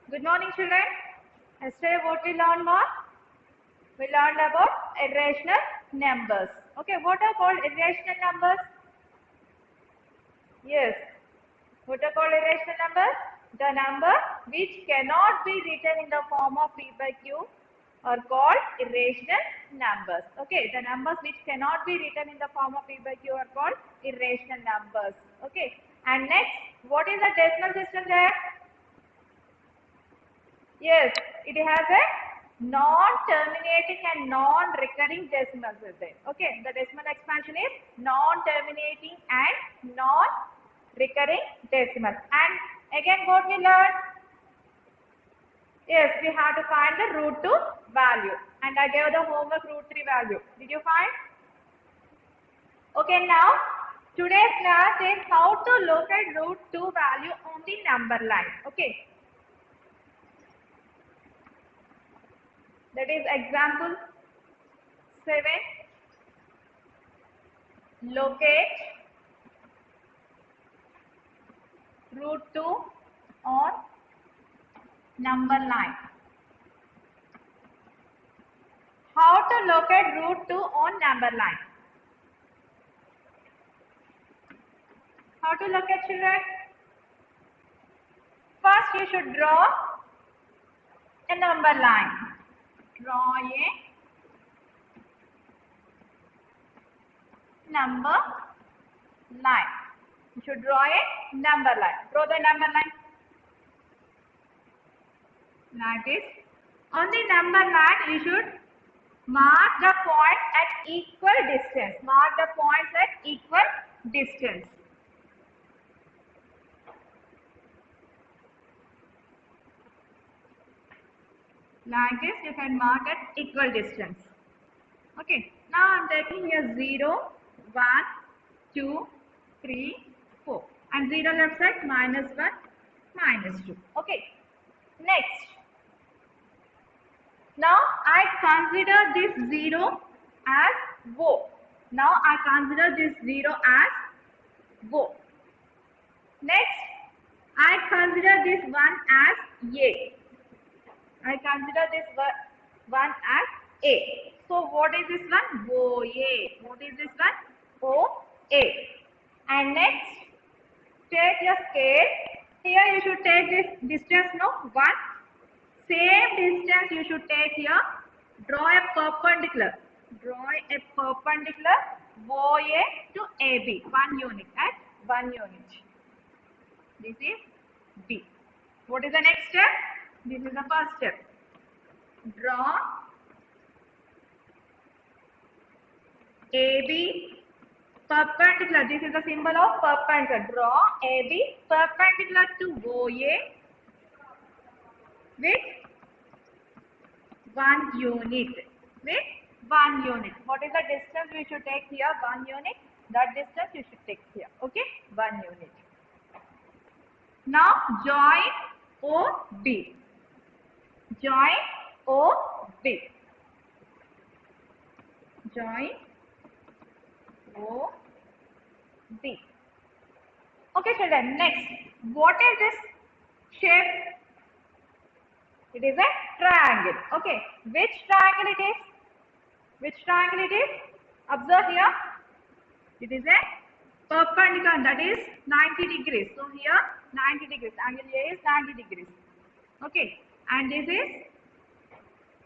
Good morning, children. Yesterday, what we learned was we learned about irrational numbers. Okay, what are called irrational numbers? Yes, what are called irrational numbers? The number which cannot be written in the form of P by Q are called irrational numbers. Okay, the numbers which cannot be written in the form of P by Q are called irrational numbers. Okay, and next, what is the decimal system there? Yes, it has a non-terminating and non-recurring decimals is there. Okay, the decimal expansion is non-terminating and non-recurring decimal. And again, what we learned? Yes, we have to find the root 2 value. And I gave the homework root 3 value. Did you find? Okay, now today's class is how to locate root 2 value on the number line. Okay. That is example 7. Locate root 2 on number line. How to locate root 2 on number line? How to locate, children? First you should draw a number line. Draw a number line. You should draw a number line. Draw the number line. Like this. On the number line, you should mark the points at equal distance. Mark the points at equal distance. Like this, you can mark at equal distance. Okay. Now I am taking here 0, 1, 2, 3, 4. And 0 left side, minus 1, minus 2. Okay. Next. Now I consider this 0 as O. Now I consider this 0 as O. Next, I consider this 1 as A. I consider this one as A. So what is this one? OA. What is this one? OA. And next, take your scale. Here you should take this distance, no? 1. Same distance you should take here. Draw a perpendicular. Draw a perpendicular OA to AB. 1 unit at 1 unit. This is B. What is the next step? This is the first step. Draw AB perpendicular. This is the symbol of perpendicular. Draw AB perpendicular to OA with 1 unit. With 1 unit. What is the distance we should take here? 1 unit. That distance you should take here. Okay? 1 unit. Now join OB. Join OB. Join OB. Okay, children. Next, what is this shape? It is a triangle. Okay. Which triangle it is? Which triangle it is? Observe here. It is a perpendicular. That is 90 degrees. So here 90 degrees. Angle A is 90 degrees. Okay. And this is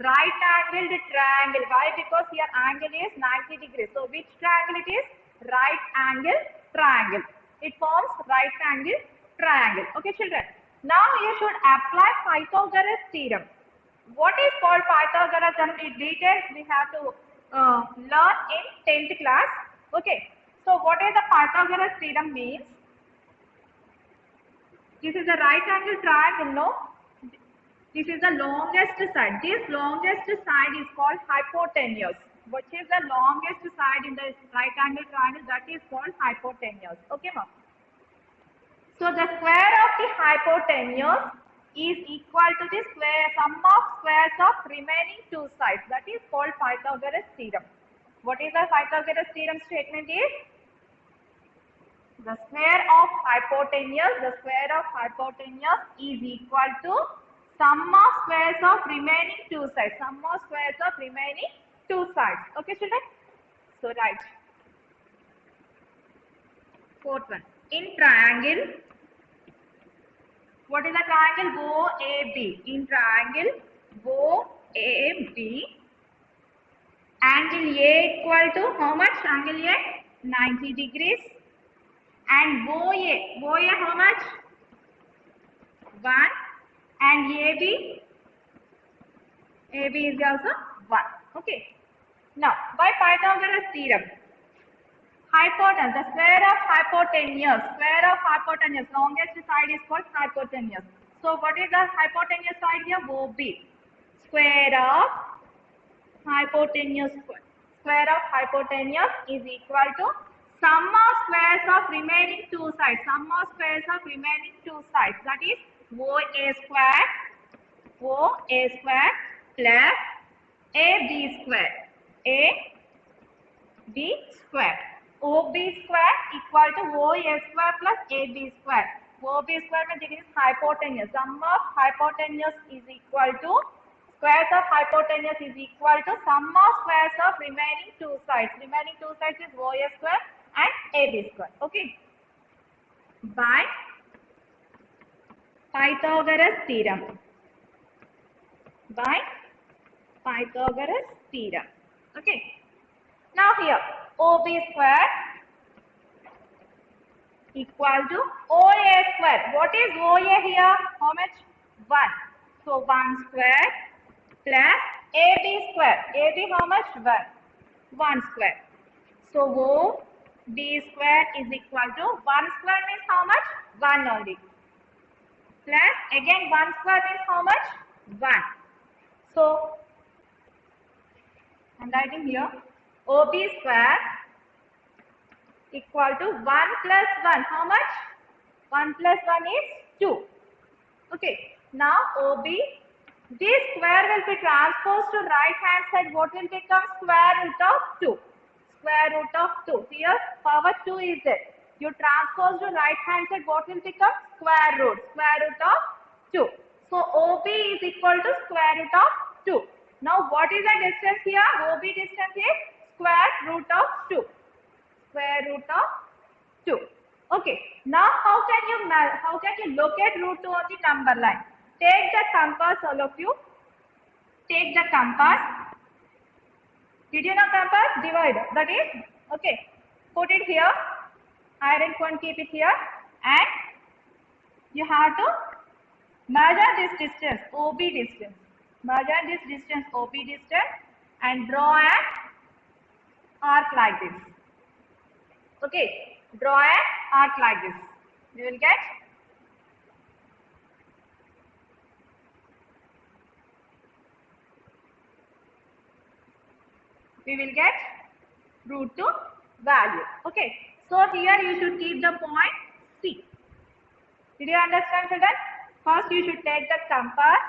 right angled triangle. Why? Because here angle is 90 degrees. So which triangle it is? Right angle triangle. It forms right angle triangle. Okay, children. Now you should apply Pythagoras theorem. What is called Pythagoras theorem? In details we have to learn in 10th class. Okay. So what is the Pythagoras theorem means? This is the right angle triangle, no? This is the longest side. This longest side is called hypotenuse. Which is the longest side in the right angle triangle? That is called hypotenuse. Okay, ma'am. So the square of the hypotenuse is equal to the sum of squares of remaining two sides. That is called Pythagoras theorem. What is the Pythagoras theorem statement is? The square of hypotenuse is equal to Sum of squares of remaining two sides. Sum of squares of remaining two sides. Okay, children? So, right. Fourth one. In triangle, what is the triangle? OAB. In triangle OAB, angle A equal to how much? Angle A 90 degrees. And OA how much? 1. And AB is also 1. Okay. Now, by Pythagoras theorem, hypotenuse, the square of hypotenuse, longest side is called hypotenuse. So, what is the hypotenuse side here? OB. Square of hypotenuse is equal to sum of squares of remaining two sides. Sum of squares of remaining two sides, that is OA square plus AB square. AB square. OB square equal to OA square plus AB square. OB square means it is hypotenuse. Sum of hypotenuse is equal to squares of hypotenuse is equal to sum of squares of remaining two sides. Remaining two sides is OA square and AB square. Okay. By Pythagoras theorem. By Pythagoras theorem. Okay. Now here OB square equal to OA square. What is OA here? How much? 1. So 1 square plus AB square. AB how much? 1. 1 square. So OB square is equal to 1 square means how much? 1 only. Plus again 1 square means how much? 1. So I am writing here OB square equal to 1 plus 1. How much? 1 plus 1 is 2. Okay. Now OB, this square will be transposed to right hand side. What will become? Square root of 2. Square root of 2. Here power 2 is there. You transpose to right hand side. What will become? Square root. Square root of 2. So OB is equal to square root of 2. Now what is the distance here? OB distance is square root of 2. Square root of 2. Okay. Now how can you locate root 2 on the number line? Take the compass, all of you. Take the compass. Did you know compass? Divide. That is okay. Put it here. Iron cone, keep it here, and you have to measure this distance, OB distance. Measure this distance, OB distance, and draw an arc like this. Okay, draw an arc like this. You will get root 2 value. Okay, so here you should keep the point C. Did you understand, children? First you should take the compass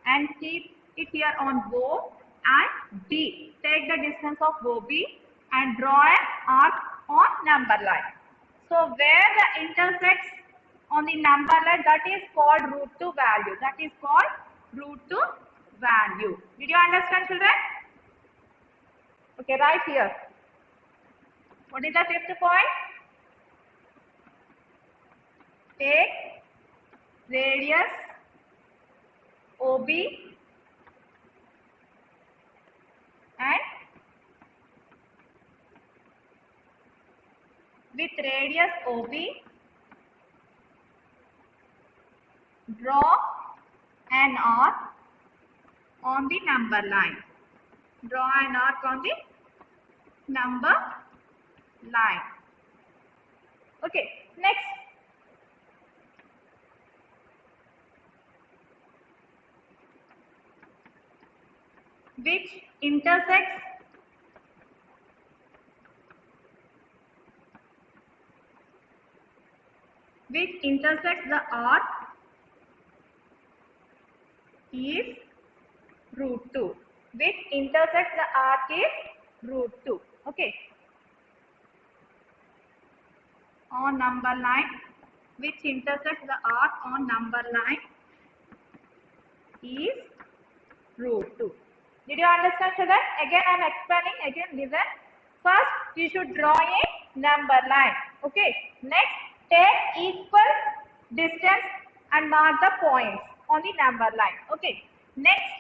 and keep it here on O and D. Take the distance of OB and draw an arc on number line. So where the intersects on the number line, that is called root 2 value. That is called root 2 value. Did you understand, children? Okay, right here. What is the fifth point? Take radius OB and with radius OB, draw an arc on the number line. Draw an arc on the number line. Okay, next. Which intersects the arc is root 2. Which intersects the arc is root 2. Okay. On number line, which intersects the arc on number line is root 2. Did you understand, children? Again I am explaining. Again listen. First you should draw a number line. Okay. Next take equal distance and mark the points on the number line. Okay. Next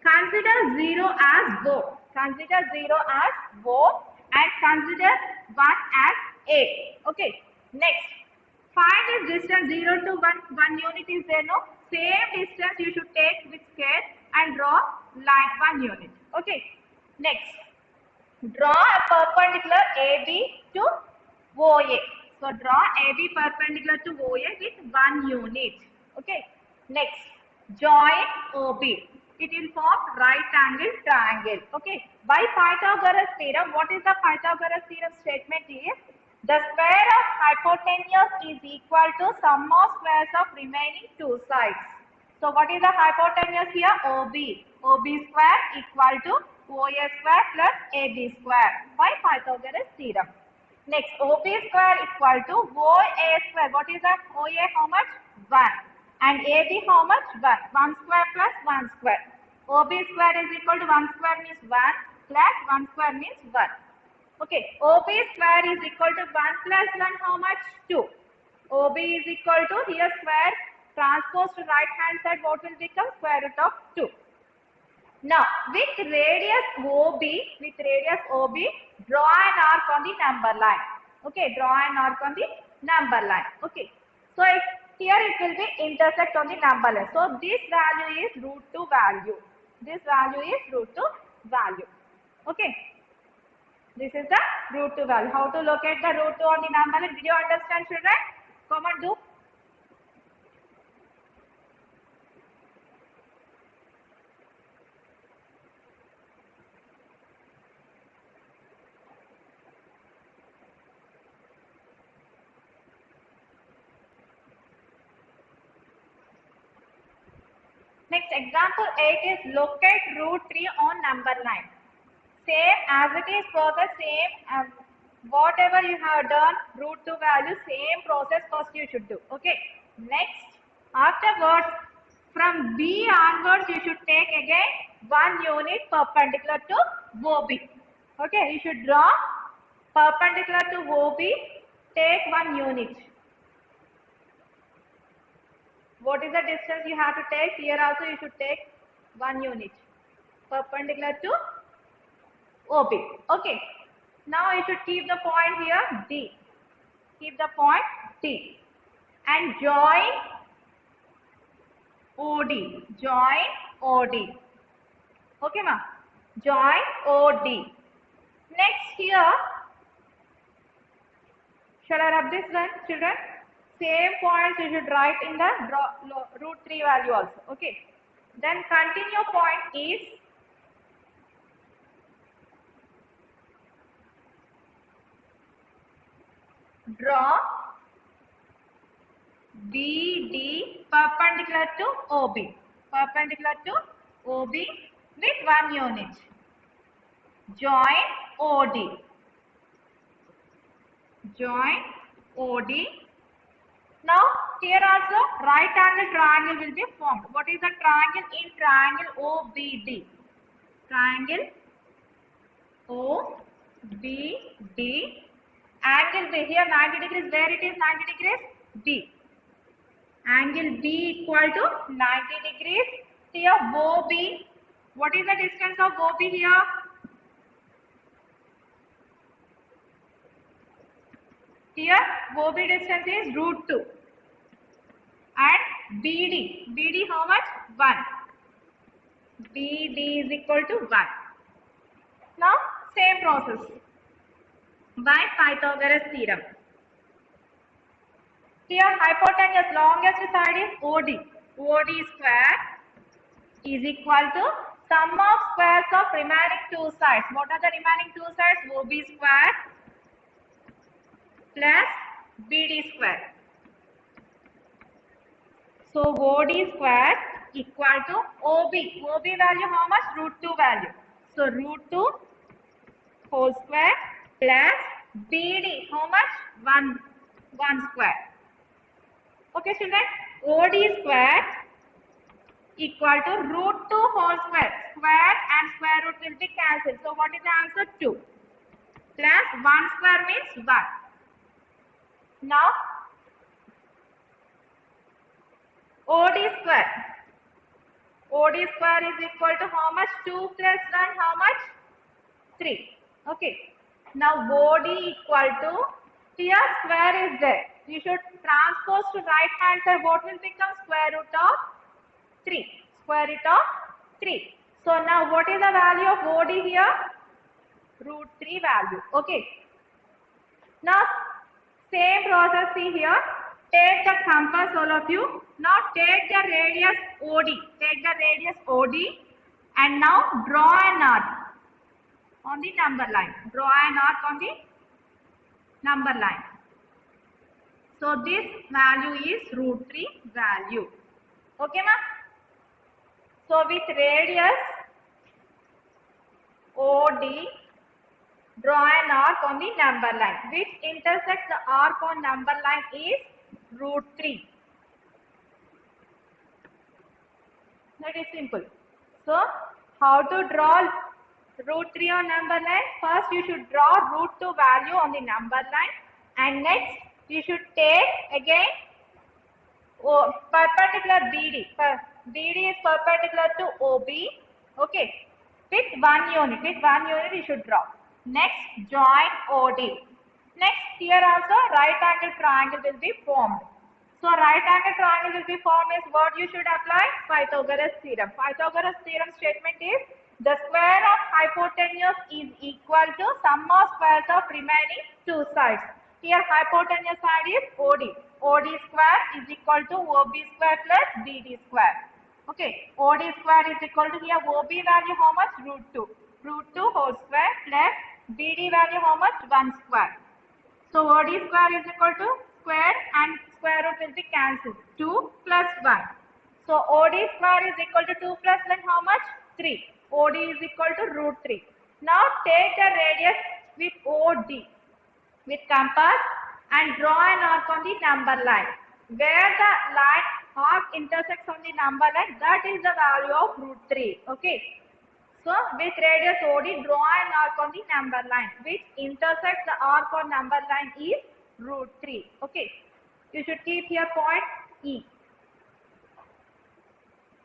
consider 0 as both. Consider 0 as both and consider 1 as a. Okay. Next find the distance 0 to 1 unit is there, no? Same distance you should take with scale and draw line 1 unit. Okay. Next, draw a perpendicular AB to OA. So draw AB perpendicular to OA with 1 unit. Okay. Next, join OB. It will form right angle triangle. Okay. By Pythagoras theorem, what is the Pythagoras theorem statement here? The square of hypotenuse is equal to sum of squares of remaining two sides. So what is the hypotenuse here? OB. OB square equal to OA square plus AB square by Pythagoras theorem. Next, OB square equal to OA square. What is that? OA how much? 1. And AB how much? 1. 1 square plus 1 square. OB square is equal to 1 square means 1 plus 1 square means 1. Okay, OB square is equal to 1 plus 1 how much? 2. OB is equal to here square transpose to right hand side, what will become? Square root of 2. Now with radius OB, draw an arc on the number line. Okay, draw an arc on the number line. Okay, so here it will be intersect on the number line. So this value is root 2 value. This value is root 2 value. Okay. This is the root 2 value. How to locate the root 2 on the number line? Did you understand, children? Come on, do. Next example 8 is locate root 3 on number line. Same as it is process, same whatever you have done, root 2 value, same process first you should do. Okay. Next, afterwards, from B onwards, you should take again 1 unit perpendicular to OB. Okay, you should draw perpendicular to OB, take 1 unit. What is the distance you have to take? Here also you should take 1 unit perpendicular to OB. Okay. Now you should keep the point here D. Keep the point D. And join OD. Join OD. Okay, ma. Join OD. Next here, shall I rub this one, children? Same points you should write in the root 3 value also. Okay. Then continue point is draw BD perpendicular to OB. Perpendicular to OB with 1 unit. Join OD. Join OD. Now here also right angle triangle will be formed. What is the triangle? In triangle OBD. Triangle OBD. Angle B here 90 degrees. Where it is 90 degrees? B. Angle B equal to 90 degrees. Here OB. What is the distance of OB here? Here OB distance is root 2. And BD how much? 1. BD is equal to 1. Now same process by Pythagoras theorem. Here hypotenuse longest side is OD. OD square is equal to sum of squares of remaining two sides. What are the remaining two sides? OB square plus BD square. So OD square equal to OB. OB value how much? Root 2 value. So root 2 whole square plus BD how much? 1 square. Okay, children. OD square equal to root 2 whole square. Square and square root will be cancelled. So what is the answer? 2. Plus 1 square means 1. Now OD square. OD square is equal to how much? 2 plus 1, how much? 3. Okay. Now OD equal to, here square is there. You should transpose to right hand side. What will become? Square root of 3. Square root of 3. So now what is the value of OD here? Root 3 value. Okay. Now same process, see here. Take the compass, all of you. Now take the radius OD. Take the radius OD and now draw an arc on the number line. Draw an arc on the number line. So this value is root 3 value. Okay, ma'am? So with radius OD, draw an arc on the number line. Which intersects the arc on number line is root 3. That is simple. So how to draw root 3 on number line? First you should draw root 2 value on the number line, and next you should take again perpendicular BD. BD is perpendicular to OB. Okay. With 1 unit. With 1 unit you should draw. Next join OD. Next here also right angle triangle will be formed. So right angle triangle will be formed is what you should apply? Pythagoras theorem. Pythagoras theorem statement is the square of hypotenuse is equal to sum of squares of remaining two sides. Here hypotenuse side is OD. OD square is equal to OB square plus BD square. Okay, OD square is equal to here OB value how much? Root 2. Root 2 whole square plus BD value how much? 1 square. So OD square is equal to square and square root will be cancelled. 2 plus 1. So OD square is equal to 2 plus 1 how much? 3. OD is equal to root 3. Now take the radius with OD with compass and draw an arc on the number line. Where the line arc intersects on the number line, that is the value of root 3. Okay. So with radius OD, draw an arc on the number line which intersects the arc on number line is root 3. Okay. You should keep here point E.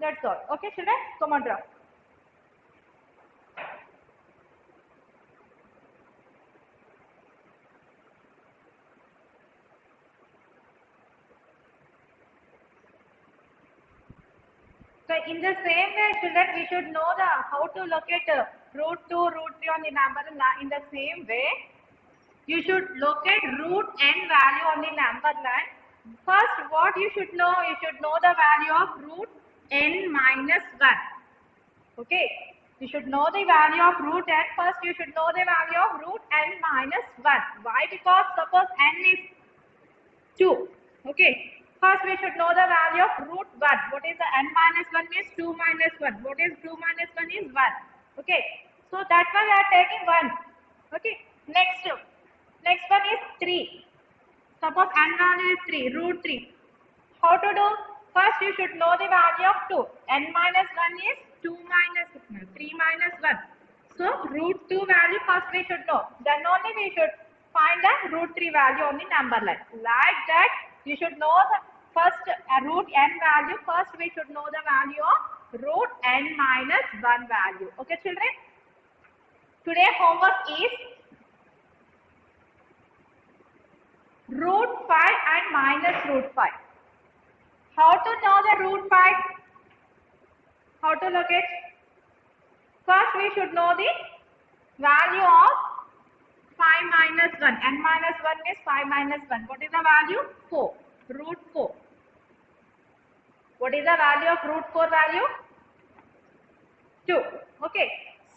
That's all. Okay, children? Come on, draw. So in the same way, children, we should know the how to locate root 2, root 3 on the number line. In the same way, you should locate root n value on the number line. First, what you should know the value of root n minus 1. Okay, you should know the value of root n. First, you should know the value of root n minus 1. Why? Because suppose n is 2. Okay. First, we should know the value of root 1. What is the n minus 1 is 2 minus 1. What is 2 minus 1 is 1. Okay. So that's why we are taking 1. Okay. Next one is 3. Suppose n value is 3. Root 3. How to do? First, you should know the value of 2. n minus 1 is 2 minus 3 minus 1. So root 2 value first we should know. Then only we should find the root 3 value on the number line. Like that, you should know the first root n value. First we should know the value of root n minus 1 value. Okay, children? Today homework is root 5 and minus root 5. How to know the root 5? How to locate? First we should know the value of 5 minus 1. n minus 1 is 5 minus 1. What is the value? 4. Root 4. What is the value of root 4 value? 2. Okay.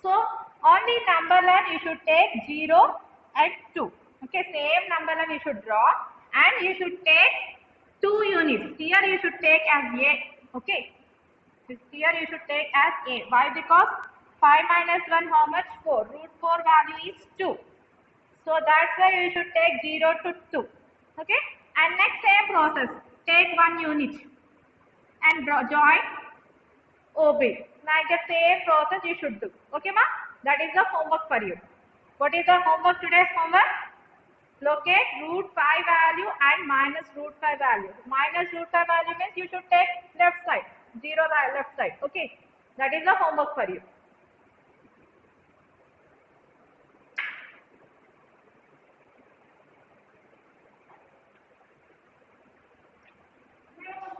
So on the number line you should take 0 and 2. Okay. Same number line you should draw and you should take 2 units. Here you should take as A. Okay. Here you should take as A. Why? Because 5 minus 1 how much? 4. Root 4 value is 2. So that's why you should take 0 to 2. Okay. And next same process. Take 1 unit and draw, join OB. Like the same process you should do. Okay, ma? That is the homework for you. What is the homework? Today's homework? Locate root 5 value and minus root 5 value. Minus root 5 value means you should take left side. 0 left side. Okay. That is the homework for you.